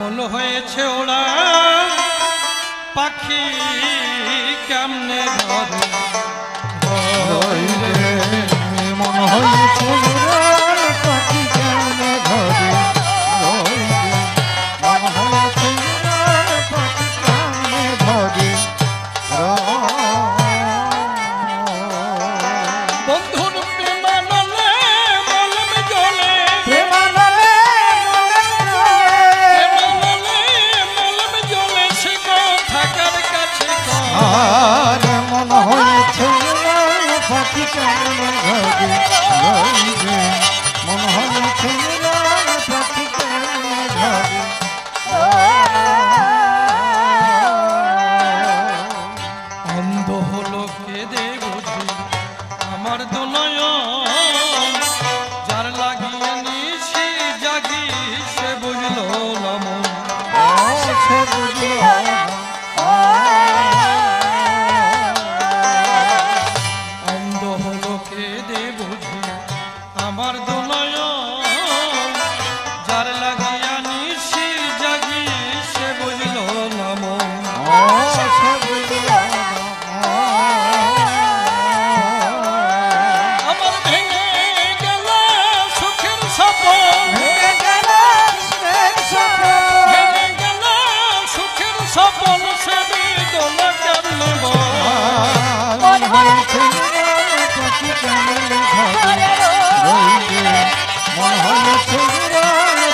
মন হয়েছে ওরা পাখি কেমনে ঘরে মন হয়েছে পাখি কেমনে ঘরে মন হয়েছে পাখি কেমনে ঘরে বন্ধুর প্রেমানলে মলম জ্বলে প্রেমানলে মলম জ্বলে সে থাকার কাছে আর মন হয়েছে পাখি কেমনে ঘরে মন হয়েছে পাখি কেমনে ঘরে অন্ধ হলো কেঁদে বুঝি আমার দুনয়ন যার লাগিয়ে নিশি জাগি সে বুঝলো না মন সে বুঝলো অন্ধ হলো কেঁদে বুঝি আমার দুনয়ন যার লাগিয়া নিশি জাগি সে বুঝলো না মন সে বুঝলো আমার ভেঙে গেল সুখের সপন ভেঙে গেল সুখের সপন সে বেদনা কেমনে মন হয়েছে পাখি কেমনে ঘরে মন হয়েছে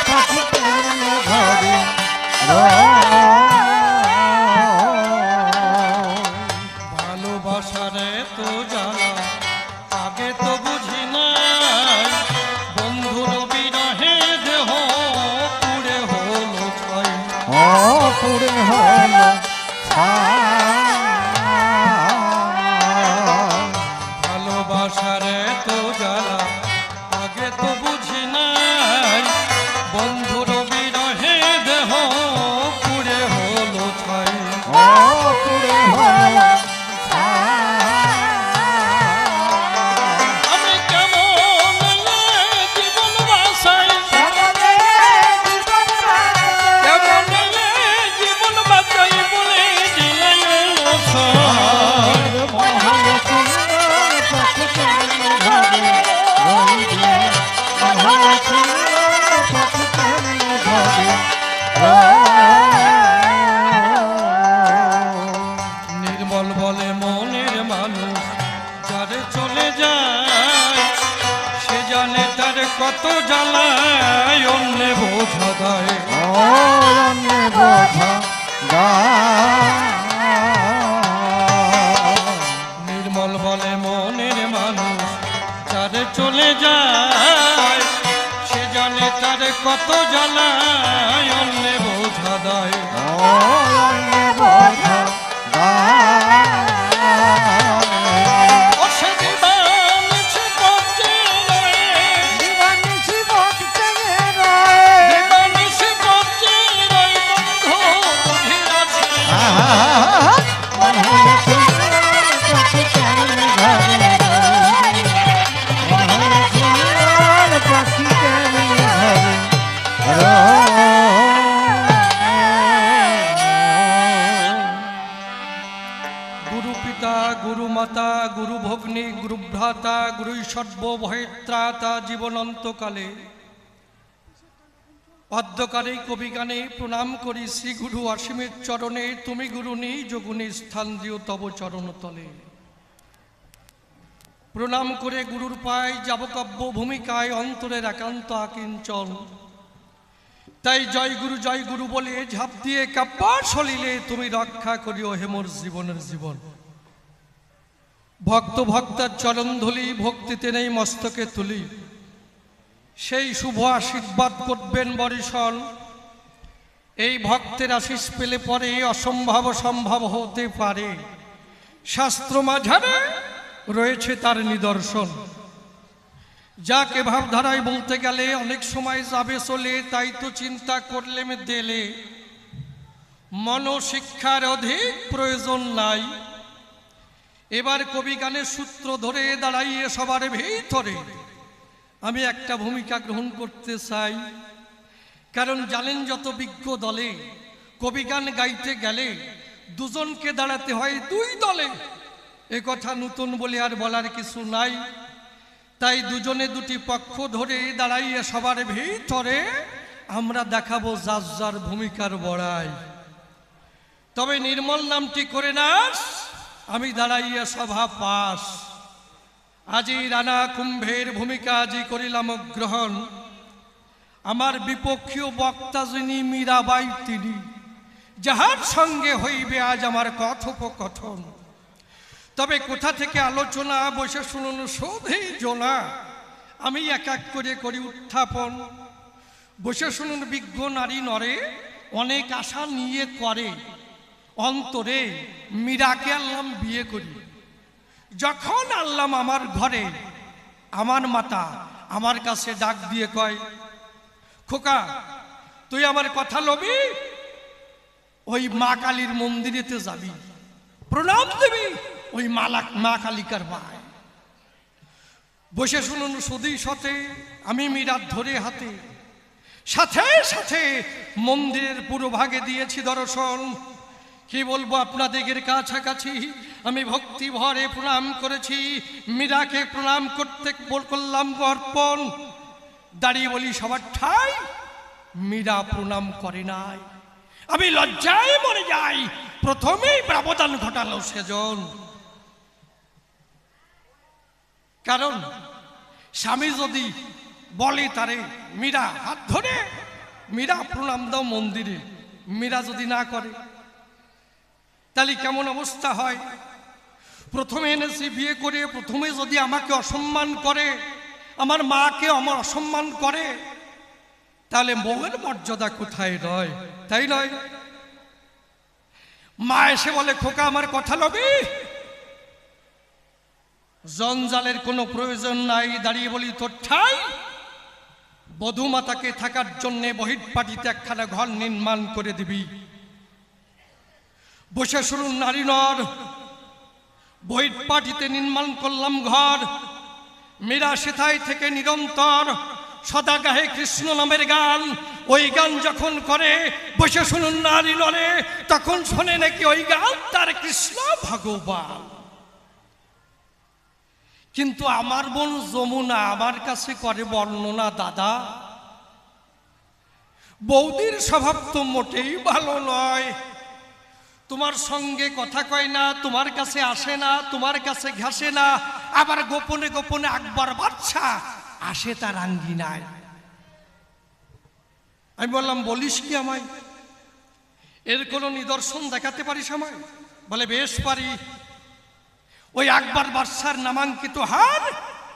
পাখি কেমনে ঘরে ভালোবাসার তো জানা আগে তো বুঝি নাই বন্ধুর বিরহে দেহ পুড়ে হলো ছাই পুরে হলো ভালোবাসার তো জানা আগে তো বুঝি নাই বন্ধুর বিরহে দেহ পুড়ে হলো ছাই পুরে হলো আমি কেমন জীবন বাসাই কেমন জীবন বাঁচাই বলে দিলেন মন হয়েছে পাখি কেমনে ঘরে মন হয়েছে পাখি কেমনে ঘরে নির্মল বলে মনের মানুষ যারে চলে যায় সে জানে তার কত জ্বালায় অন্য বোঝা দেয় অরণ্যে বোঝা নির্মল বলে মনের মানুষ যারে চলে যায় সে জানে তার কত জ্বালায় অন্য বোঝা দেয় অরণ্যে বোঝা ও সে দিবানিশি পথে রয়ে, দিবানিশি ভক্তে রয়ে দিবানিশি পথে রয়ে বন্ধু বুঝিয়াছে। মন হয়েছে পাখি কেমনে ঘরে মন হয়েছে পাখি কেমনে ঘরে গুরু পিতা গুরু মাতা গুরু ভগ্নী গুরু ভ্রাতা গুরু সর্বভয়ত্রাতা জীবনন্তকালে অধ্যকারে কবিগানে প্রণাম করি শ্রী গুরু অসীমের চরণে তুমি গুরু নিজ গুণে স্থান দিও তব চরণতলে প্রণাম করে গুরুর পায় যাবকাব্য ভূমিকায় অন্তরের একান্ত আকিঞ্চল তাই জয় গুরু বলে ঝাঁপ দিয়ে কাব্যার সলিলে তুমি রক্ষা করিও হেমর জীবনের জীবন ভক্ত ভক্তার চরণ ধুলি ভক্তিতে নেই মস্তকে তুলি সেই শুভ আশীর্বাদ করবেন বরিশন এই ভক্তের আশিস পেলে পরে অসম্ভব সম্ভব হতে পারে শাস্ত্র মাঝারে রয়েছে তার নিদর্শন যাকে ভাবধারায় বলতে গেলে অনেক সময় যাবে চলে তাই তো চিন্তা করলে দেলে মনশিক্ষার অধিক প্রয়োজন নাই এবার কবি গানের সূত্র ধরে দাঁড়াইয়ে সবার ভিতরে আমি একটা ভূমিকা গ্রহণ করতে চাই কারণ জানেন যত বিজ্ঞ দলে কবিগান গাইতে গেলে দুজনকে দাঁড়াতে হয় দুই দলে। এ কথা নতুন বলে আর বলার কিছু নাই। তাই দুজনে দুটি পক্ষ ধরে দাঁড়াইয়া সবার ভিতরে আমরা দেখাবো যার যার ভূমিকার বড়াই। তবে নির্মল নামটি করে নাস, আমি দাঁড়াইয়া সভা পাস। আজি রানা কুম্ভের ভূমিকা আজি করিলাম গ্রহণ। আমার বিপক্ষীয় বক্তা যিনি মীরাবাই তিনি, যাহার সঙ্গে হইবে আজ আমার কথোপকথন। তবে কোথা থেকে আলোচনা বসে শুনুন শোধেই জোনা, আমি এক এক করে করি উত্থাপন। বসে শুনুন বিজ্ঞ নারী নরে অনেক আশা নিয়ে করে অন্তরে মীরাকে আনলাম বিয়ে করি। যখন আনলাম আমার ঘরে, আমার মাতা আমার কাছে ডাক দিয়ে কয়, খোকা তুই আমার কথা লবি, ওই মা কালীর মন্দিরেতে যাবি, প্রণাম দেবি ওই মা কালিকার মায়। বসে শুনুন সুদী সতে আমি মীরার ধরে হাতে, সাথে সাথে মন্দিরের পুরো ভাগে দিয়েছি দর্শন। কি বলবো আপনাদের কাছাকাছি, আমি ভক্তি ভরে প্রণাম করেছি। মীরাকে প্রণাম করতে করলাম অর্পণ। দাঁড়িয়ে বলি সবার ঠাই, মীরা প্রণাম করে নাই। আমি লজ্জায় মরে যাই, প্রথমেই ব্যবধান ঘটালো সেজন। কারণ স্বামী যদি বলে তারে মীরা হাত ধরে মীরা প্রণাম দাও মন্দিরে, মীরা যদি না করে তাহলে কেমন অবস্থা হয়? প্রথমে এনেছি বিয়ে করে, প্রথমে যদি আমাকে অসম্মান করে, আমার মাকে আমার অসম্মান করে, তাহলে বউয়ের মর্যাদা কোথায় রয়? তাই নয়? মা এসে বলে, খোকা আমার কথা লবি, জঞ্জালের কোনো প্রয়োজন নাই। দাঁড়িয়ে বলি, তোর ঠাই বধূ মাতাকে থাকার জন্য বহির্পাটিতে একখানা ঘর নির্মাণ করে দিবি। বসে শুনুন নারী নর, বহির্পাটিতে নির্মাণ করলাম ঘর। মীরা সেথায় থেকে নিরন্তর সদা গাহে কৃষ্ণ নামের গান। ওই গান যখন করে, বসে শুনুন নারী নরে, তখন শোনে নাকি ওই গান তার কৃষ্ণ ভগবান। কিন্তু আমার বোন যমুনা আমার কাছে করে বর্ণনা, দাদা বৌদির স্বভাব তো মোটেই ভালো নয়। তোমার সঙ্গে কথা কয় না, তোমার কাছে আসে না, তোমার কাছে ঘাসে না, আবার গোপনে গোপনে আকবর বাদশা আসে তার আঙ্গিনায়। আমি বললাম, বলিস কি আমায়? এর কোনো নিদর্শন দেখাতে পারিস আমায়? বলে, বেশ পারি। ওই আকবর বাদশার নামাঙ্কিত হার,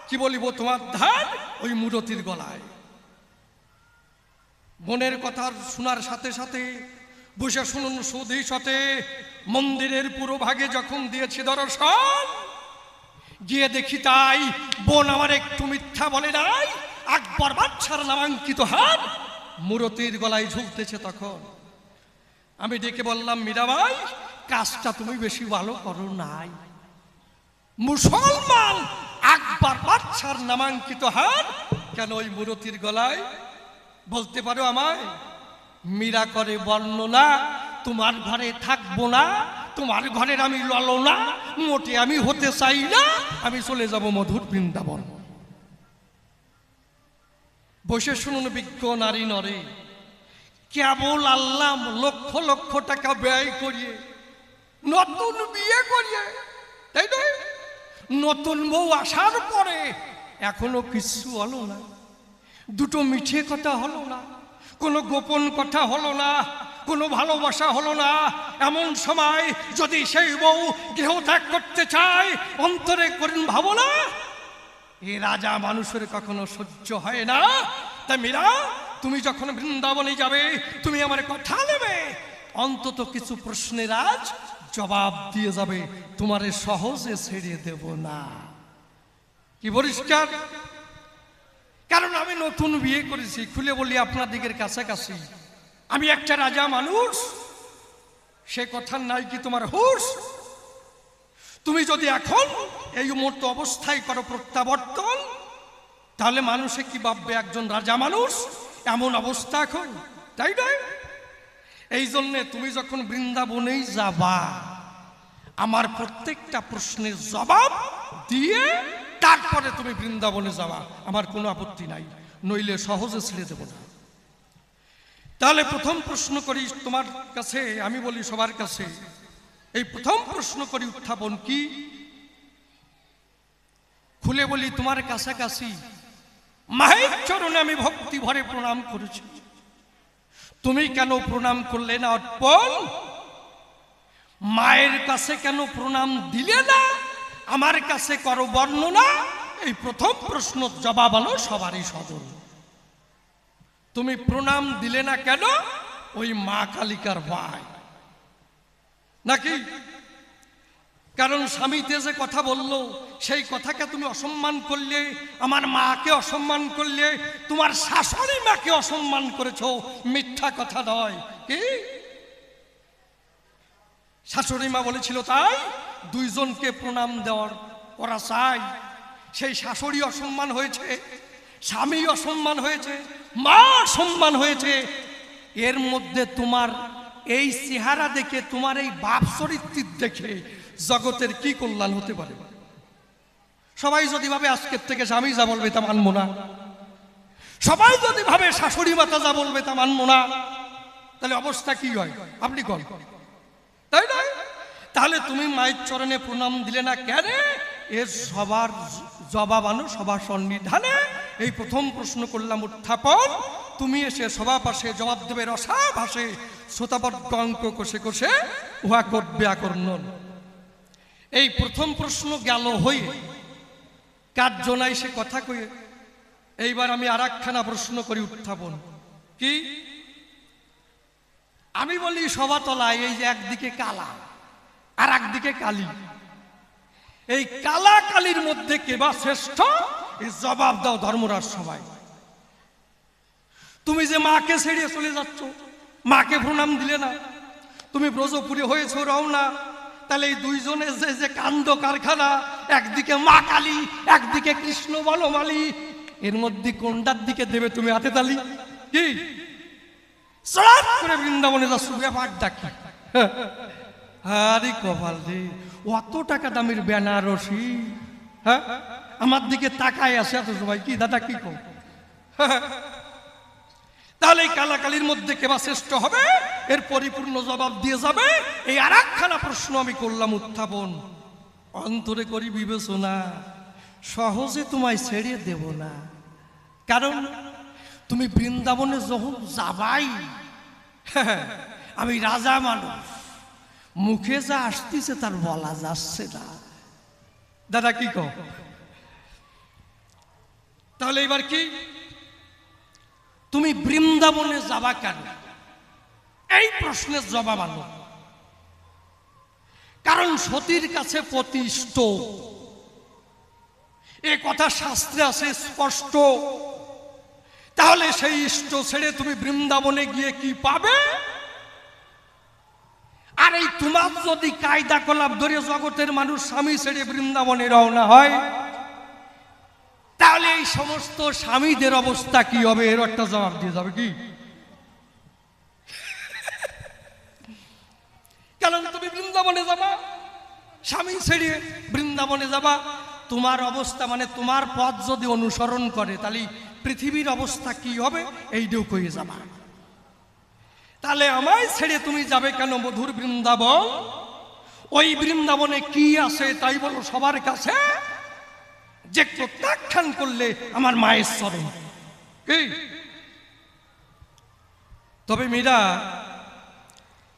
কি বলিব তোমার ধার, ওই মূরতির গলায়। বোনের কথা শোনার সাথে সাথে বসে শুনুন সুধী সতে মন্দিরের পুরো ভাগে যখন দিয়েছি দর্শন, গিয়ে দেখি তাই বোন আমার একটু মিথ্যা বলে নাই। আকবর বাদশার নামাঙ্কিত হার মূরতির গলায় ঝুলতেছে। তখন আমি ডেকে বললাম, মীরাবাই কাজটা তুমি বেশি ভালো করো নাই। মুসলমান আকবর বাদশার নামাঙ্কিত হার কেন ওই মূরতির গলায়? বলতে পারো আমায়? মীরা করে বর্ণনা, তোমার ঘরে থাকবো না, তোমার ঘরের আমি ললনা, মোটে আমি হতে চাই না, আমি চলে যাব মধুর বৃন্দাবন। বসে শুনুন বিজ্ঞ নারী নরে, কেবল আল্লাহ লক্ষ লক্ষ টাকা ব্যয় করিয়ে নতুন বিয়ে করিয়ে, তাই নয়? নতুন বউ আসার পরে এখনো কিছু হলো না, দুটো মিঠে কথা হলো না, কোনো গোপন কথা হলো না, কোনো ভালোবাসা হলো না। এমন সময় যদি সেই বউ গৃহ ত্যাগ করতে চায়, অন্তরে করেন ভাবনা, এ রাজা মানুষের কখনো সহ্য হয় না। তাই মীরা, তুমি যখন বৃন্দাবনে যাবে, তুমি আমার কথা নেবে, অন্তত কিছু প্রশ্নের আজ জবাব দিয়ে যাবে, তোমারে সহজে ছেড়ে দেব না। কি পরিষ্কার? কারণ আমি নতুন বিয়ে করেছি। খুলে বলি আপনাদের কাছাকাছি, আমি একটা রাজা মানুষ, সে কথার নাই কি তোমার হুঁশ? তুমি যদি এখন এই মুহূর্ত অবস্থায় করো প্রত্যাবর্তন, তাহলে মানুষে কি ভাববে একজন রাজা মানুষ? এমন অবস্থা এখন। তাই নয়? এই জন্যে তুমি যখন বৃন্দাবনেই যাবা, আমার প্রত্যেকটা প্রশ্নের জবাব দিয়ে তারপরে তুমি বৃন্দাবনে যাবা, আমার কোনো আপত্তি নাই, নইলে সহজে ছেড়ে দেব না। তাহলে প্রথম প্রশ্ন করি তোমার কাছে, আমি বলি সবার কাছে, এই প্রথম প্রশ্ন করি উত্থাপন কি? খুলে বলি, তোমার কাছাকাছি মায়ের চরণে আমি ভক্তি ভরে প্রণাম করেছি, তুমি কেন প্রণাম করলে না? অর্পণ, মায়ের কাছে কেন প্রণাম দিলে না? আমার কাছে করো বর্ণনা। এই প্রথম প্রশ্ন জবাব আনো সবারই সদর। তুমি প্রণাম দিলে না কেন? ওই মা কালিকার ভয় নাকি? কারণ স্বামীতে যে কথা বললো সেই কথাকে তুমি অসম্মান করলে, আমার মাকে অসম্মান করলে, তোমার শাশুড়ি মাকে অসম্মান করেছো, মিথ্যা কথা নয় কি? শাশুড়ি মা বলেছিল তাই দুইজনকে প্রণাম দেওয়ার করা চাই। সেই শাশুড়ি অসম্মান হয়েছে, স্বামী অসম্মান হয়েছে, মা অসম্মান হয়েছে। এর মধ্যে তোমার এই চেহারা দেখে, তোমার এই বাপ চরিত্র দেখে জগতের কি কল্যাণ হতে পারে? সবাই যদি ভাবে আজকের থেকে স্বামী যা বলবে তা মানবো না, সবাই যদি ভাবে শাশুড়ি মাতা যা বলবে তা মানবো না, তাহলে অবস্থা কি হয় আপনি কল, তাই না? তাহলে তুমি মায়ের চরণে প্রণাম দিলে না কেন? এর সবার জবাব আনো সবার সন্নিধানে। এই প্রথম প্রশ্ন করলাম উত্থাপন, তুমি এসে সভা পাশে জবাব দেবে রসা ভাসে, শ্রোতাবর্গ অঙ্ক কষে কষে উহা করবে আকর্ণন। এই প্রথম প্রশ্ন গেল হয়ে, কার্য নাই সে কথা কয়ে। এইবার আমি আর একখানা প্রশ্ন করি উত্থাপন কি? আমি বলি সভাতলায় এই যে একদিকে কালা আর একদিকে কালী, এই কালা কালীর মধ্যে কে বা শ্রেষ্ঠ? এই জবাব দাও ধর্মরাজ সবাই। তুমি যে মাকে ছেড়ে চলে যাচ্ছ, মাকে প্রণাম দিলে না, তুমি ব্রজপুরে হয়েছ রওনা, তাহলে এই দুইজনের যে কাণ্ড কারখানা, একদিকে মা কালী একদিকে কৃষ্ণ বলমালী, এর মধ্যে কোনটার দিকে দেবে তুমি হাতে তালি? কি সরাত করে বৃন্দাবনে যাচ্ছ, ব্যাপার ডাকি? আরে কপাল রে, অত টাকা দামের বেনারসি, হ্যাঁ আমার দিকে তাকায় আছে এত সবাই, কি দাদা কি কো? তাহলে এই কালাকালির মধ্যে কেবা শ্রেষ্ঠ হবে? এর পরিপূর্ণ জবাব দিয়ে যাবে। এই আর একখানা প্রশ্ন আমি করলাম উত্থাপন, অন্তরে করি বিবেচনা, সহজে তোমায় ছেড়ে দেব না। কারণ তুমি বৃন্দাবনে যখন যাবাই, আমি রাজা মানুষ, মুখে যা আসতেছে তার বলা যাচ্ছে না। দাদা কি কও? তাহলে এবার কি, তুমি বৃন্দাবনে যাবা কেন? এই প্রশ্নের জবাব আনো। কারণ সতীর কাছে প্রতিষ্ঠ, এ কথা শাস্ত্রে আছে স্পষ্ট। তাহলে সেই ইষ্ট ছেড়ে তুমি বৃন্দাবনে গিয়ে কি পাবে? আর এই তোমার যদি কায়দা কলাপ ধরে জগতের মানুষ স্বামী ছেড়ে বৃন্দাবনে রওনা হয়, তাহলে এই সমস্ত স্বামীদের অবস্থা কি হবে? এর একটা জবাব দিয়ে যাবে কি? কারণ তুমি বৃন্দাবনে যাবা, স্বামী ছেড়ে বৃন্দাবনে যাবা, তোমার অবস্থা মানে তোমার পথ যদি অনুসরণ করে, তাহলে পৃথিবীর অবস্থা কি হবে এইটাও কয়ে যাবা। তাহলে আমায় ছেড়ে তুমি যাবে কেন মধুর বৃন্দাবন? ওই বৃন্দাবনে কি আছে তাই বলো সবার কাছে, যে প্রত্যাখ্যান করলে আমার মায়ের চরণ কি? তবে মীরা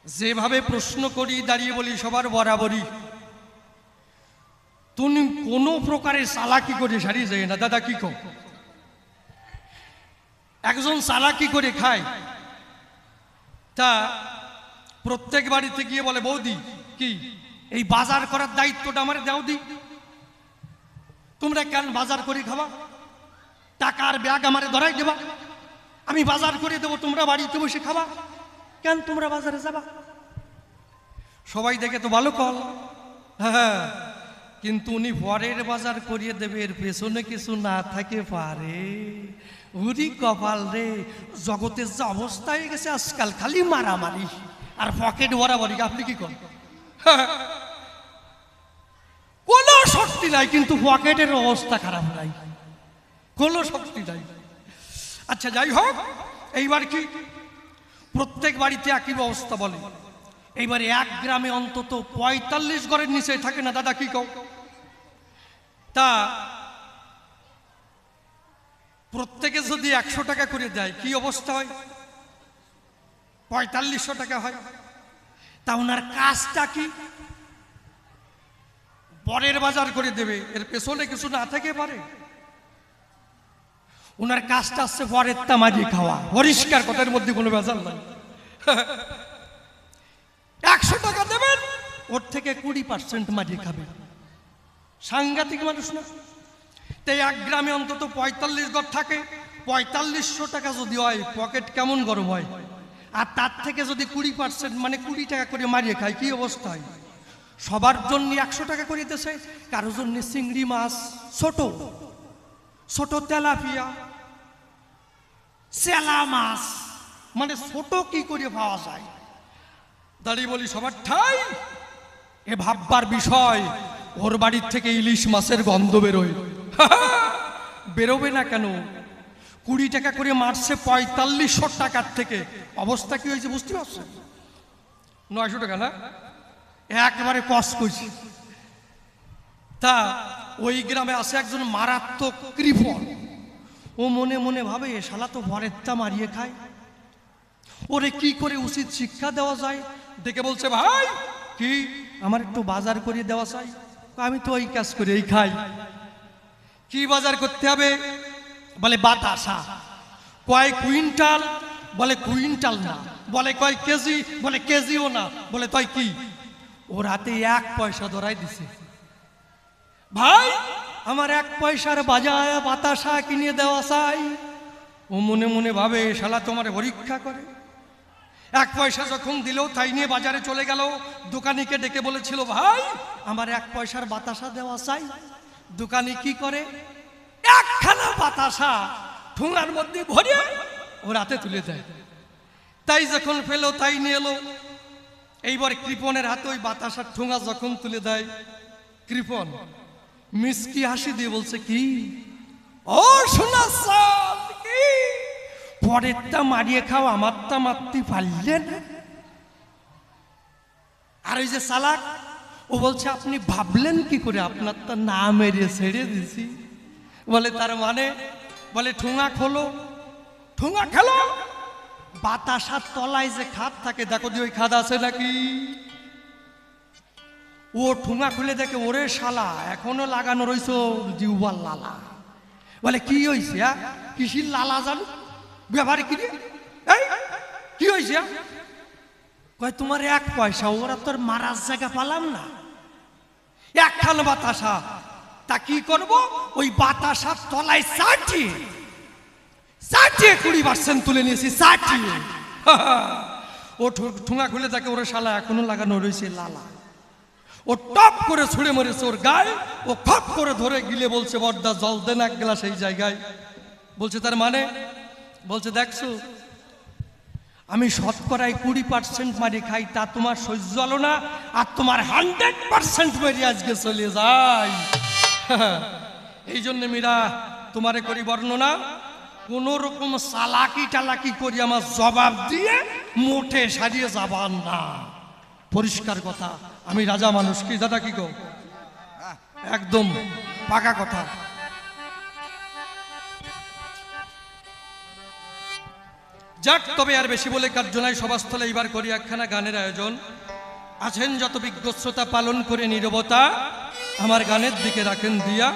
যেভাবে প্রশ্ন করি দাঁড়িয়ে বলি সবার বরাবরই, তুমি কোনো প্রকারের চালাকি করে সারিয়ে যায় না। দাদা কি কো? একজন চালাকি করে খায়, তা প্রত্যেক বাড়িতে গিয়ে বলে বৌদি কি এই বাজার করার দায়িত্বটা আমার দাও দি, তোমরা কেন বাজার করে খাবা? টাকার ব্যাগ আমারে ধরাই দেবা, আমি বাজার করে দেবো, তোমরা বাড়িতে বসে খাবা, কেন তোমরা বাজারে যাবা? সবাই দেখে তো ভালো কল, হ্যাঁ কিন্তু উনি পরের বাজার করিয়ে দেবে, এর পেছনে কিছু না থাকে পারে। উরি কপাল রে, জগতের যে অবস্থা হয়ে গেছে আজকাল, খালি মারামারি আর পকেট বরাবরি। আপনি কি করেন? কোনো শক্তি নাই, কিন্তু পকেটের অবস্থা খারাপ নাই, কোনো শক্তি নাই। আচ্ছা যাই হোক, এইবার কি প্রত্যেক বাড়িতে একই অবস্থা বলে? এইবারে এক গ্রামে অন্তত ৪৫ ঘরের নিচে থাকে না দাদা, কি কও? তা প্রত্যেকে যদি ১০০ টাকা করে দেয় কি অবস্থা হয়? ৪৫০০ টাকা হয়। তা ওনার কাজটা কি? পরের বাজার করে দেবে, এর পেছনে কিছু না থেকে পারে? ওনার কাজটা হচ্ছে পরের তামাজি খাওয়া, পরিষ্কার কথার মধ্যে কোনো ভেজাল নাই। ১০০ টাকা দেবেন, ওর থেকে ২০% মাটি খাবে। সাংঘাতিক মানুষ না? তাই এক গ্রামে অন্তত ৪৫ ঘর থাকে, ৪৫০০ টাকা যদি হয়, পকেট কেমন গরম হয়? আর তার থেকে যদি ২০% মানে ২০ টাকা করে মারিয়ে খায়, কি অবস্থা হয়? সবার জন্য ১০০ টাকা করে দিতেছে, কারো জন্য চিংড়ি মাছ, ছোট ছোট তেলাপিয়া, চেলা মাছ, মানে ছোট কি করে পাওয়া যায়? দাঁড়িয়ে বলি সবার ঠাই এ ভাববার বিষয়। ওর বাড়ির থেকে ইলিশ মাছের গন্ধ বেরোয়। বেরোবে না কেন? ২০ টাকা করে মারছে ৪৫০০ টাকার থেকে, অবস্থা কি হয়েছে বুঝতে পারছেন? ৯০০ টাকা না, একবারে কস করছি। তা ওই গ্রামে আছে একজন মারাত্মক কৃপণ। ও মনে মনে ভাবে, এ শালা তো ভরেরটা মারিয়ে খায়, ওরে কি করে উচিত শিক্ষা দেওয়া যায়। দেখে বলছে, ভাই কি আমার একটু বাজার করিয়ে দেওয়া চাই? আমি তো ওই কাজ করে এই খাই। কি বাজার করতে হবে? বলে বাতাসা। কয় কুইন্টাল? বলে কুইন্টাল না। বলে কয় কেজি? বলে কেজিও না। বলে তাই কি? ওর হাতে ১ পয়সা ধরাই দিছে। ভাই আমার ১ পয়সার বাজার বাতাসা কিনে দেওয়া চাই। ও মনে মনে ভাবে, শালা তোমার পরীক্ষা করে। ১ পয়সা যখন দিল, তাই নিয়ে বাজারে চলে গেল। দোকানিকে ডেকে বলেছিল, ভাই আমার ১ পয়সার বাতাসা দেওয়া চাই। দোকানি কি করে, একখানা বাতাসা ঠোঙার মধ্যে ভরে ওর হাতে তুলে দেয়। তাই যখন পেল, তাই নিয়ে এলো। এইবার কৃপণের হাতে ওই বাতাসার ঠোঙা যখন তুলে দেয়, কৃপণ মিষ্টি হাসি দিয়ে বলছে, কি ও শোনা সাল, কি পরেরটা মারিয়ে খাও, আমারটা মারতে পারলে না? আর ওই যে চালাক, ও বলছে, আপনি ভাবলেন কি করে আপনার তো না মেরে ছেড়ে দিছি? বলে তার মানে? বলে ঠোঙা খোলো। ঠোঙা খেলো। বাতাসার তলায় যে খাদ থাকে, দেখো যে ওই খাদ আছে নাকি? ও ঠোঙা খুলে দেখে, ওরে শালা এখনো লাগানো রইছো জিউবার লালা। বলে কি হয়েছে? কিসির লালা জানো? ব্যবহারে কি রে? কি হয়েছে? কয় তোমার ১ পয়সা, ওরা তোর মারার জায়গা পালাম না, একখান বাতাসা। তা কি করব? ওই বাতাসার তলায় চাটিয়ে ২০% তুলে নিয়েছি, চাটিয়ে। ও ঠোঙা খুলে দেখে, ওরে শালা এখনো লাগানো রয়েছে লালা। ও টপ করে ছুঁড়ে মরেছে ওর গায়ে। ও খপ করে ধরে গিলে বলছে, বড়দা জল দেন ১ গ্লাস এই জায়গায়। বলছে তার মানে? বলছে, দেখছো আমি শতকরায় ২০% মারি খাই, তা তোমার সহ্য হলো না, আর তোমার 100% মেরে আজকে চলে যাই। এই জন্য মীরা তোমারে করি বর্ণনা, কোন রকম চালাকি টালাকি করি আমার জবাব দিয়ে মোটে সারিয়ে যাবার না। পরিষ্কার কথা, আমি রাজা মানুষ। কি দাদা, কি গো? একদম পাকা কথা। যাক, তবে আর বেশি বলে কার্য নাই। সভাস্থলে এইবার করি একখানা গানের আয়োজন। আছেন যত বিজ্ঞ শ্রোতা, পালন করে নীরবতা, আমার গানের দিকে রাখেন দিয়া।